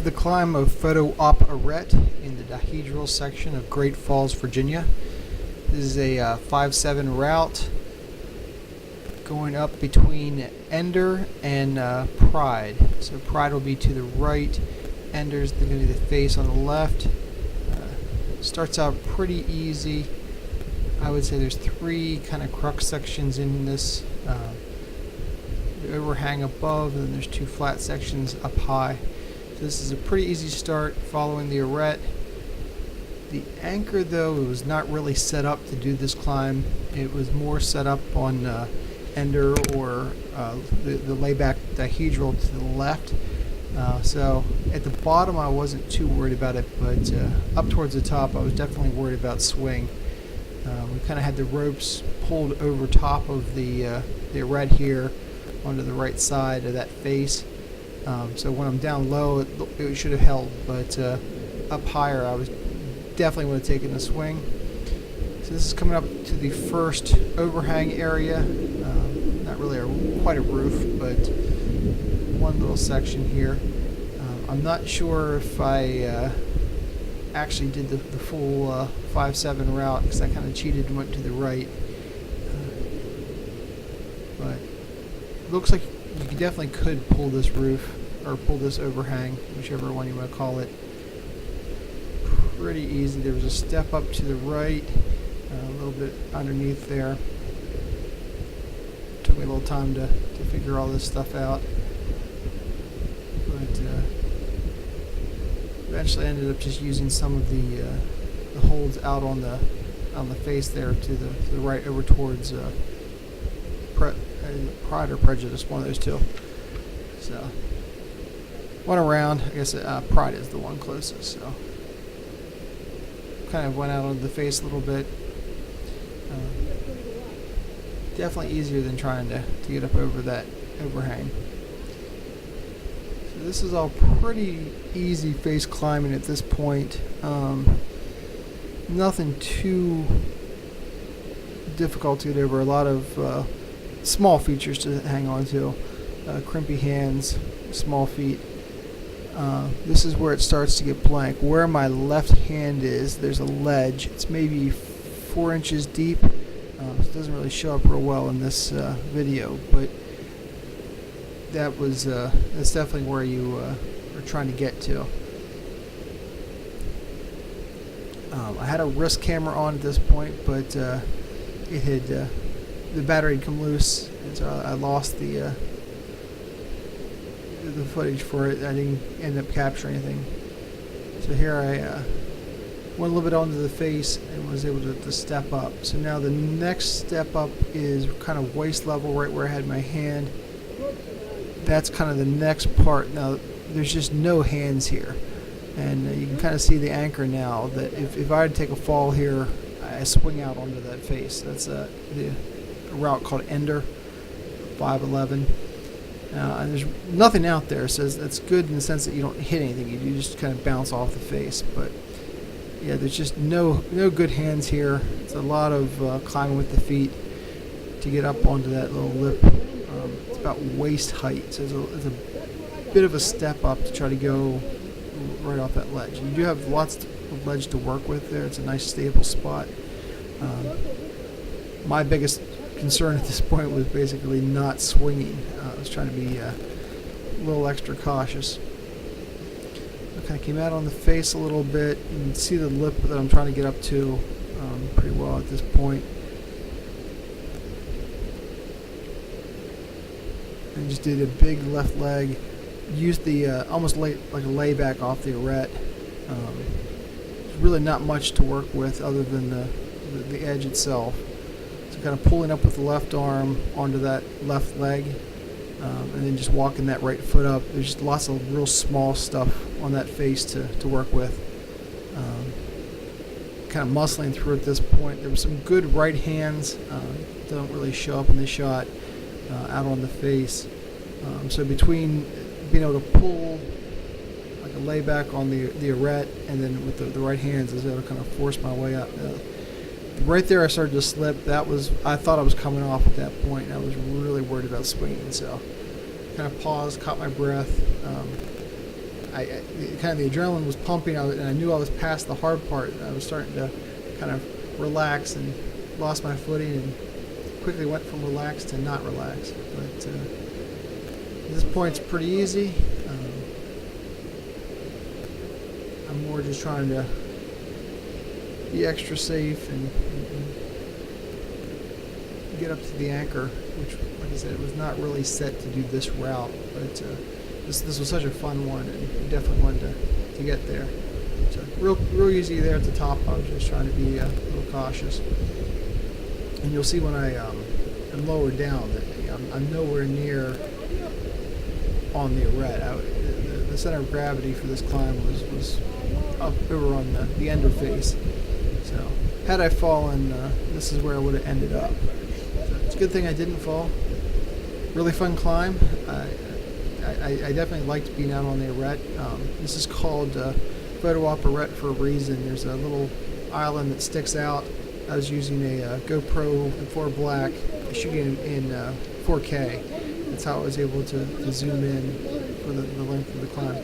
the climb of Photo Op Arete in the Dihedrials section of Great Falls, Virginia. This is a 5-7 route going up between Ender and Pride. So Pride will be to the right, Ender's going to be the face on the left. Starts out pretty easy. I would say there's 3 kind of crux sections in this. The overhang above, and then there's 2 flat sections up high. So this is a pretty easy start following the arete. The anchor, though, it was not really set up to do this climb. It was more set up on Ender or the layback dihedral to the left. So at the bottom I wasn't too worried about it, but up towards the top I was definitely worried about swing. We kind of had the ropes pulled over top of the arete here onto the right side of that face. So when I'm down low it should have held, but up higher I was definitely would have taken a swing. So this is coming up to the first overhang area. Not really quite a roof, but one little section here. I'm not sure if I actually did the full 5-7 route, because I kind of cheated and went to the right. But it looks like you definitely could pull this roof, or pull this overhang, whichever one you want to call it. Pretty easy. There was a step up to the right, a little bit underneath there. Took me a little time to figure all this stuff out, but eventually ended up just using some of the holds out on the face there to the right, over towards Pride or Prejudice, one of those two. So went around. I guess Pride is the one closest. So kind of went out on the face a little bit. Definitely easier than trying to get up over that overhang. So this is all pretty easy face climbing at this point. Nothing too difficult to get over. A lot of small features to hang on to. Crimpy hands, small feet. This is where it starts to get blank. Where my left hand is, there's a ledge. It's maybe 4 inches deep. It doesn't really show up real well in this video, but that's definitely where you are trying to get to. I had a wrist camera on at this point, but it had the battery had come loose, and so I lost the footage for it. I didn't end up capturing anything. So here I went a little bit onto the face and was able to step up. So now the next step up is kind of waist level, right where I had my hand. That's kind of the next part. Now there's just no hands here, and you can kind of see the anchor now, that if I had to take a fall here, I swing out onto that face. That's the route called Ender 511. And there's nothing out there, so that's good in the sense that you don't hit anything. You just kind of bounce off the face. But yeah, there's just no good hands here. It's a lot of climbing with the feet to get up onto that little lip. It's about waist height, so it's a bit of a step up to try to go right off that ledge. You do have lots of ledge to work with there. It's a nice stable spot. My biggest concern at this point was basically not swinging. I was trying to be a little extra cautious. I kind of came out on the face a little bit. You can see the lip that I'm trying to get up to pretty well at this point. And just did a big left leg. Used the almost like a layback off the arete. There's really not much to work with other than the edge itself. So kind of pulling up with the left arm onto that left leg, and then just walking that right foot up. There's just lots of real small stuff on that face to work with. Kind of muscling through at this point. There were some good right hands. Don't really show up in this shot out on the face. So between being able to pull like a layback on the arete, and then with the right hands, I was able to kind of force my way up. Right there I started to slip. I thought I was coming off at that point, and I was really worried about swinging, so kind of paused, caught my breath. kind of the adrenaline was pumping, and I knew I was past the hard part. I was starting to kind of relax and lost my footing and quickly went from relaxed to not relaxed. But at this point, it's pretty easy. I'm more just trying to be extra safe and get up to the anchor, which, like I said, it was not really set to do this route, but this was such a fun one, and definitely wanted to get there. So real easy there at the top. I was just trying to be a little cautious, and you'll see when I am lower down that I'm nowhere near on the Arete. The center of gravity for this climb was up over on the ender face. So had I fallen, this is where I would have ended up. So it's a good thing I didn't fall. Really fun climb. I definitely liked being out on the Arete. This is called Photo Op Arete for a reason. There's a little island that sticks out. I was using a GoPro 4 Black, shooting in 4K. That's how I was able to zoom in for the length of the climb.